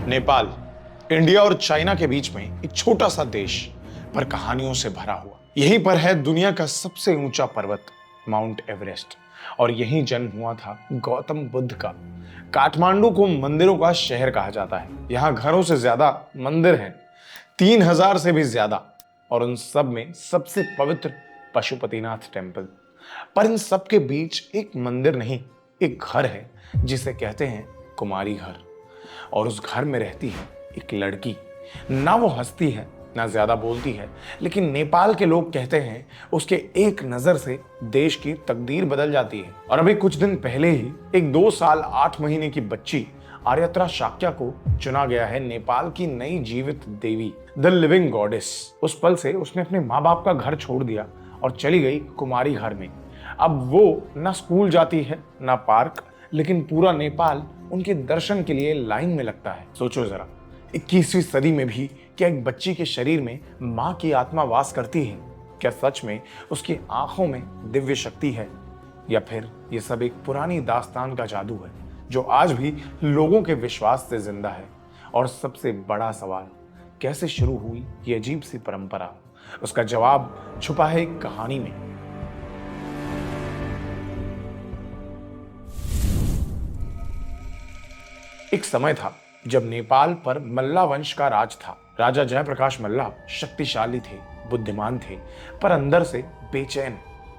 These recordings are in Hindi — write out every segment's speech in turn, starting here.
नेपाल इंडिया और चाइना के बीच में एक छोटा सा देश, पर कहानियों से भरा हुआ। यहीं पर है दुनिया का सबसे ऊंचा पर्वत माउंट एवरेस्ट, और यहीं जन्म हुआ था गौतम बुद्ध का। काठमांडू को मंदिरों का शहर कहा जाता है। यहाँ घरों से ज्यादा मंदिर हैं, 3000 से भी ज्यादा, और उन सब में सबसे पवित्र पशुपतिनाथ टेम्पल। पर इन सब के बीच एक मंदिर नहीं, एक घर है जिसे कहते हैं कुमारी घर। और उस घर में रहती है एक लड़की। ना वो हंसती है, ना ज्यादा बोलती है, लेकिन नेपाल के लोग कहते हैं उसके एक नजर से देश की तकदीर बदल जाती है। और अभी कुछ दिन पहले ही एक 2 साल 8 महीने की बच्ची आर्यत्रा शाक्या को चुना गया है नेपाल की नई जीवित देवी, द लिविंग गॉडेस। उस पल से उसने अपने माँ बाप का घर छोड़ दिया और चली गई कुमारी घर में। अब वो ना स्कूल जाती है, ना पार्क, लेकिन पूरा नेपाल उनके दर्शन के लिए लाइन में लगता है। सोचो जरा, 21वीं सदी में भी क्या एक बच्ची के शरीर में माँ की आत्मा वास करती है? क्या सच में उसकी आंखों में दिव्य शक्ति है, या फिर ये सब एक पुरानी दास्तान का जादू है जो आज भी लोगों के विश्वास से जिंदा है? और सबसे बड़ा सवाल, कैसे शुरू हुई ये अजीब सी परंपरा? उसका जवाब छुपा है एक कहानी में। एक समय था जब नेपाल पर मल्ला वंश का राज था। राजा जयप्रकाश मल्ला शक्तिशाली थे, बुद्धिमान थे, पर अंदर से बेचैन।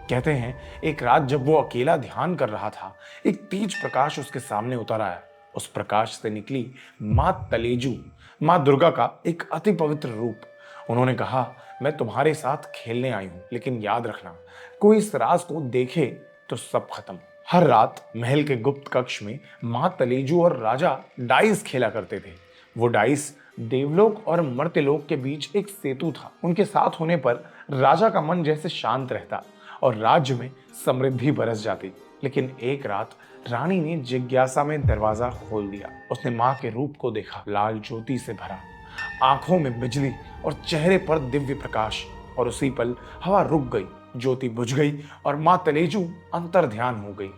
कहते हैं एक रात जब वो अकेला ध्यान कर रहा था, एक तेज प्रकाश उसके सामने उतर आया। उस प्रकाश से निकली माँ तलेजू, माँ दुर्गा का एक अति पवित्र रूप। उन्होंने कहा, मैं तुम्हारे साथ खेलने आई हूं, लेकिन याद रखना, कोई इस राज को देखे तो सब खत्म। हर रात महल के गुप्त कक्ष में मां तलेजू और राजा डाइस खेला करते थे। वो डाइस देवलोक और मर्त्यलोक के बीच एक सेतु था। उनके साथ होने पर राजा का मन जैसे शांत रहता और राज्य में समृद्धि बरस जाती। लेकिन एक रात रानी ने जिज्ञासा में दरवाजा खोल दिया। उसने मां के रूप को देखा, लाल ज्योति से भरा, आंखों में बिजली और चेहरे पर दिव्य प्रकाश। और उसी पल हवा रुक गई, ज्योति बुझ गई और मां तलेजू अंतर ध्यान हो गई।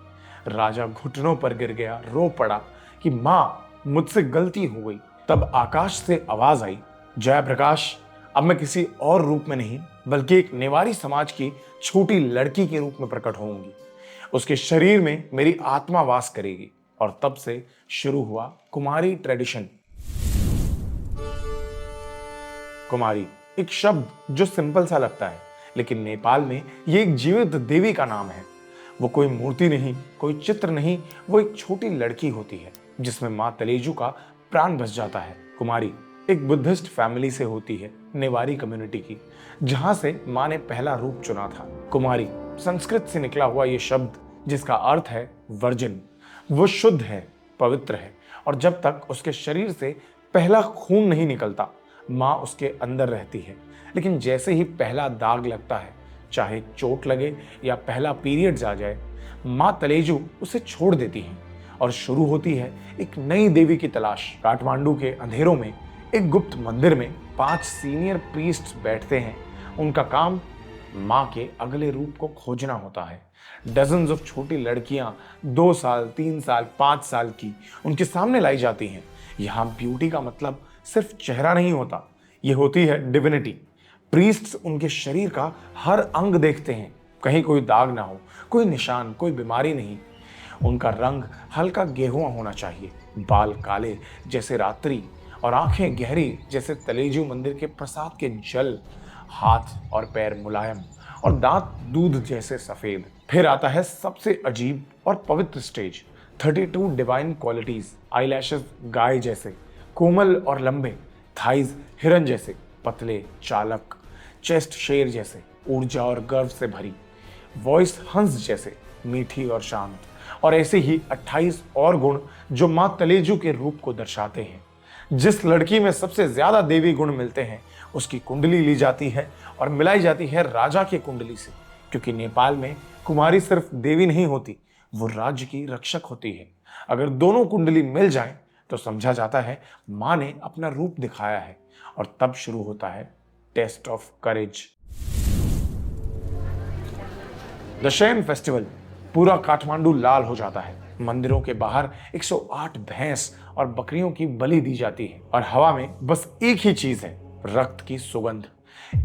राजा घुटनों पर गिर गया, रो पड़ा कि मां, मुझसे गलती हो गई। तब आकाश से आवाज आई, जयप्रकाश, अब मैं किसी और रूप में नहीं, बल्कि एक नेवारी समाज की छोटी लड़की के रूप में प्रकट होऊंगी। उसके शरीर में मेरी आत्मा वास करेगी। और तब से शुरू हुआ कुमारी ट्रेडिशन। कुमारी एक शब्द जो सिंपल सा लगता है, लेकिन नेपाल में ये एक जीवित देवी का नाम है। वो कोई मूर्ति नहीं, कोई चित्र नहीं, वो एक छोटी लड़की होती है जिसमें मां तलेजू का प्राण बस जाता है। कुमारी एक बुद्धिस्ट फैमिली से होती है, नेवारी कम्युनिटी की, जहां से मां ने पहला रूप चुना था। कुमारी संस्कृत से निकला हुआ ये शब्द, जिसका अर्थ है वर्जिन। वो शुद्ध है, पवित्र है, और जब तक उसके शरीर से पहला खून नहीं निकलता, मां उसके अंदर रहती है। लेकिन जैसे ही पहला दाग लगता है, चाहे चोट लगे या पहला पीरियड्स आ जाए, मां तलेजू उसे छोड़ देती है और शुरू होती है एक नई देवी की तलाश। काठमांडू के अंधेरों में एक गुप्त मंदिर में 5 सीनियर प्रीस्ट बैठते हैं। उनका काम मां के अगले रूप को खोजना होता है। डजन्स ऑफ छोटी लड़कियां 2 साल, 3 साल, 5 साल की उनके सामने लाई जाती हैं। यहाँ ब्यूटी का मतलब सिर्फ चेहरा नहीं होता, ये होती है डिविनिटी। प्रीस्ट्स उनके शरीर का हर अंग देखते हैं, कहीं कोई दाग ना हो, कोई निशान, कोई बीमारी नहीं। उनका रंग हल्का गेहुआ होना चाहिए, बाल काले जैसे रात्रि और आंखें गहरी जैसे तलेजू मंदिर के प्रसाद के जल, हाथ और पैर मुलायम और दांत दूध जैसे सफेद। फिर आता है सबसे अजीब और पवित्र स्टेज, 32 डिवाइन क्वालिटीज। आईलैशेस गाय जैसे कोमल और लंबे, थाइज हिरन जैसे पतले चालक, चेस्ट शेर जैसे ऊर्जा और गर्व से भरी, वॉइस हंस जैसे मीठी और शांत, और ऐसे ही 28 और गुण जो मां तलेजू के रूप को दर्शाते हैं। जिस लड़की में सबसे ज्यादा देवी गुण मिलते हैं, उसकी कुंडली ली जाती है और मिलाई जाती है राजा की कुंडली से, क्योंकि नेपाल में कुमारी सिर्फ देवी नहीं होती, वो राज्य की रक्षक होती है। अगर दोनों कुंडली मिल जाएं, तो समझा जाता है मां ने अपना रूप दिखाया है। और तब शुरू होता है test of courage. Dashain festival, पूरा काठमांडू लाल हो जाता है। मंदिरों के बाहर 108 भैंस और बकरियों की बलि दी जाती है और हवा में बस एक ही चीज है, रक्त की सुगंध।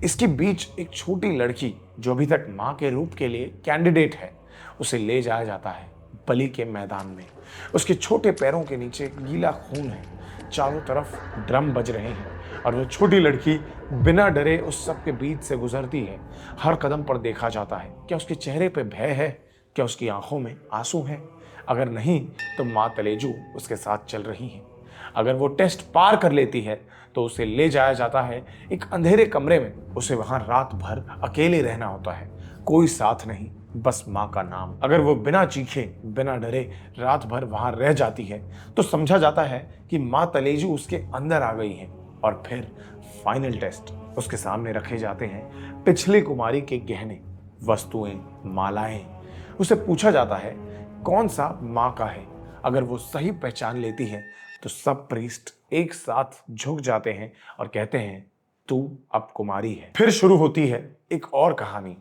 इसके बीच एक छोटी लड़की जो अभी तक मां के रूप के लिए कैंडिडेट है, उसे ले जाया जाता है बलि के मैदान में। उसके छोटे पैरों के नीचे गीला खून है, चारों तरफ ड्रम बज रहे हैं और वो छोटी लड़की बिना डरे उस सब के बीच से गुजरती है। हर कदम पर देखा जाता है, क्या उसके चेहरे पे भय है, क्या उसकी आंखों में आंसू हैं? अगर नहीं तो माँ तलेजू उसके साथ चल रही हैं। अगर वो टेस्ट पार कर लेती है तो उसे ले जाया जाता है एक अंधेरे कमरे में। उसे वहां रात भर अकेले रहना होता है, कोई साथ नहीं, बस माँ का नाम। अगर वो बिना चीखे बिना डरे रात भर वहां रह जाती है तो समझा जाता है कि माँ तलेजू उसके अंदर आ गई है। और फिर फाइनल टेस्ट, उसके सामने रखे जाते हैं पिछले कुमारी के गहने, वस्तुएं, मालाएं। उसे पूछा जाता है कौन सा माँ का है। अगर वो सही पहचान लेती है तो सब प्रीस्ट एक साथ झुक जाते हैं और कहते हैं तू अब कुमारी है। फिर शुरू होती है एक और कहानी।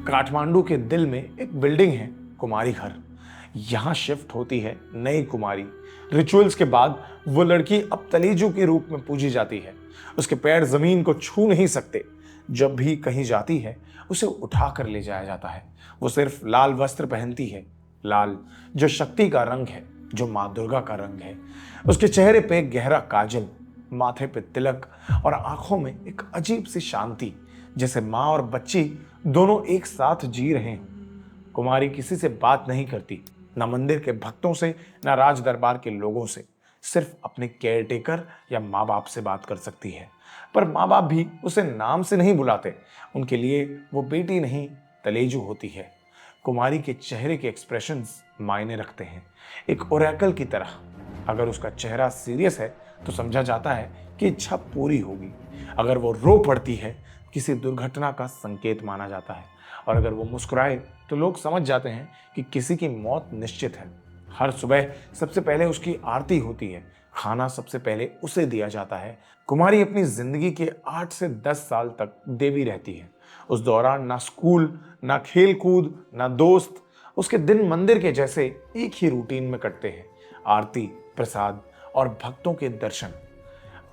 काठमांडू के दिल में एक बिल्डिंग है, कुमारी घर। यहां शिफ्ट होती है नई कुमारी। रिचुअल्स के बाद वो लड़की अब तलेजू के रूप में पूजी जाती है। उसके पैर जमीन को छू नहीं सकते। जब भी कहीं जाती है उसे उठा कर ले जाया जाता है। वो सिर्फ लाल वस्त्र पहनती है, लाल जो शक्ति का रंग है, जो माँ दुर्गा का रंग है। उसके चेहरे पे गहरा काजल, माथे पे तिलक और आंखों में एक अजीब सी शांति, जैसे माँ और बच्ची दोनों एक साथ जी रहे हैं। कुमारी किसी से बात नहीं करती, ना मंदिर के भक्तों से, ना राज दरबार के लोगों से। सिर्फ अपने केयरटेकर या माँ बाप से बात कर सकती है। पर माँ बाप भी उसे नाम से नहीं बुलाते। उनके लिए वो बेटी नहीं, तलेजू होती है। कुमारी के चेहरे के एक्सप्रेशंस मायने रखते हैं, एक ओरेकल की तरह। अगर उसका चेहरा सीरियस है तो समझा जाता है कि इच्छा पूरी होगी। अगर वो रो पड़ती है, किसी दुर्घटना का संकेत माना जाता है। और अगर वो मुस्कुराए तो लोग समझ जाते हैं कि किसी की मौत निश्चित है। हर सुबह सबसे पहले उसकी आरती होती है, खाना सबसे पहले उसे दिया जाता है। कुमारी अपनी जिंदगी के 8 से 10 साल तक देवी रहती है। उस दौरान ना स्कूल, ना खेल कूद, ना दोस्त। उसके दिन मंदिर के जैसे एक ही रूटीन में कटते हैं, आरती, प्रसाद और भक्तों के दर्शन।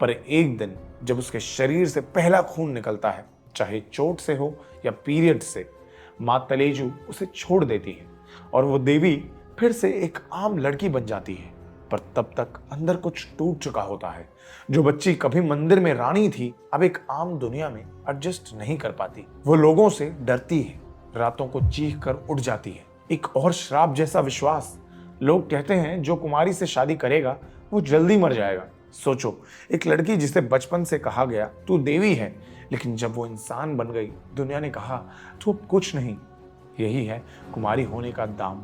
पर एक दिन जब उसके शरीर से पहला खून निकलता है, चाहे चोट से हो या पीरियड से, माँ तलेजू उसे छोड़ देती है और वो देवी फिर से एक आम लड़की बन जाती है। पर तब तक अंदर कुछ टूट चुका होता है। जो बच्ची कभी मंदिर में रानी थी, अब एक आम दुनिया में एडजस्ट नहीं कर पाती। वो लोगों से डरती है, रातों को चीख कर उठ जाती है। एक और श्राप जैसा विश्वास। लोग कहते हैं जो कुमारी से शादी करेगा वो जल्दी मर जाएगा। सोचो, एक लड़की जिसे बचपन से कहा गया तू देवी है, लेकिन जब वो इंसान बन गई, दुनिया ने कहा तू अब कुछ नहीं। यही है कुमारी होने का दाम,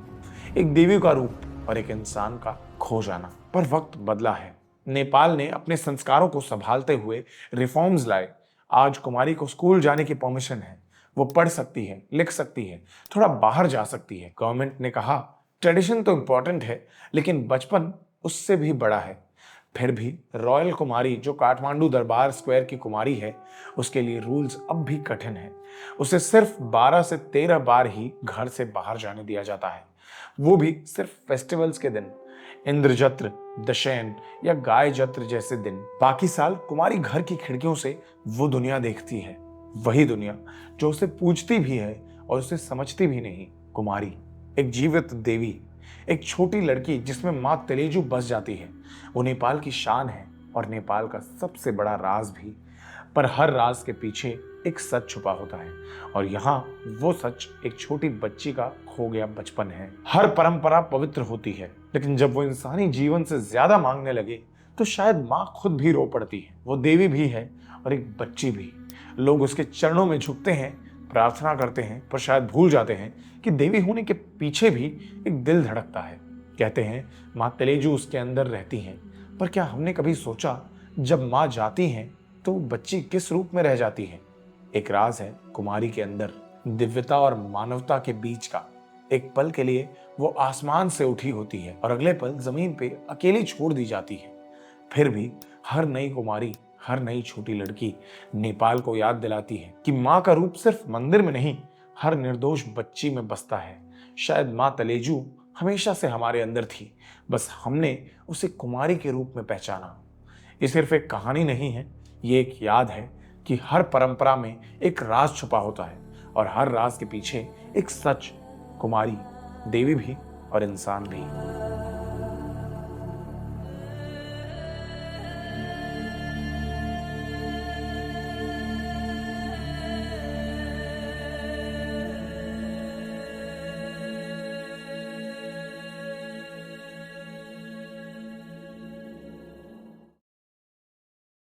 एक देवी का रूप और एक इंसान का खो जाना। पर वक्त बदला है। नेपाल ने अपने संस्कारों को संभालते हुए रिफॉर्म्स लाए। आज कुमारी को स्कूल जाने की परमिशन है। वो पढ़ सकती है, लिख सकती है, थोड़ा बाहर जा सकती है। गवर्नमेंट ने कहा ट्रेडिशन तो इम्पोर्टेंट है, लेकिन बचपन उससे भी बड़ा है। फिर भी रॉयल कुमारी, जो काठमांडू दरबार स्क्वायर की कुमारी है, उसके लिए रूल्स अब भी कठिन है। उसे सिर्फ 12 से 13 बार ही घर से बाहर जाने दिया जाता है, वो भी सिर्फ फेस्टिवल्स के दिन, इंद्रजत्र, दशैन या गाय जत्र जैसे दिन। बाकी साल कुमारी घर की खिड़कियों से वो दुनिया देखती है, वही दुनिया जो उसे पूजती भी है और उसे समझती भी नहीं। कुमारी एक जीवित देवी, एक छोटी लड़की जिसमें माँ तलेजू बस जाती है। वो नेपाल की शान है और नेपाल का सबसे बड़ा राज भी। पर हर राज के पीछे एक सच छुपा होता है, और यहाँ वो सच एक छोटी बच्ची का खो गया बचपन है। हर परंपरा पवित्र होती है, लेकिन जब वो इंसानी जीवन से ज्यादा मांगने लगे तो शायद माँ खुद भी रो पड़ती है। वो देवी भी है और एक बच्ची भी। लोग उसके चरणों में झुकते हैं, प्रार्थना करते हैं, पर शायद भूल जाते हैं कि देवी होने के पीछे भी एक दिल धड़कता है। कहते हैं माँ तलेजू उसके अंदर रहती हैं, पर क्या हमने कभी सोचा जब माँ जाती हैं तो बच्ची किस रूप में रह जाती है? एक राज है कुमारी के अंदर, दिव्यता और मानवता के बीच का। एक पल के लिए वो आसमान से उठी होती है और अगले पल जमीन पे अकेली छोड़ दी जाती है। फिर भी हर नई कुमारी, हर नई छोटी लड़की नेपाल को याद दिलाती है कि माँ का रूप सिर्फ मंदिर में नहीं, हर निर्दोष बच्ची में बसता है। शायद माँ तलेजू हमेशा से हमारे अंदर थी, बस हमने उसे कुमारी के रूप में पहचाना। ये सिर्फ एक कहानी नहीं है, ये एक याद है कि हर परंपरा में एक राज छुपा होता है और हर राज के पीछे एक सच, कुमारी, देवी भी और इंसान भी।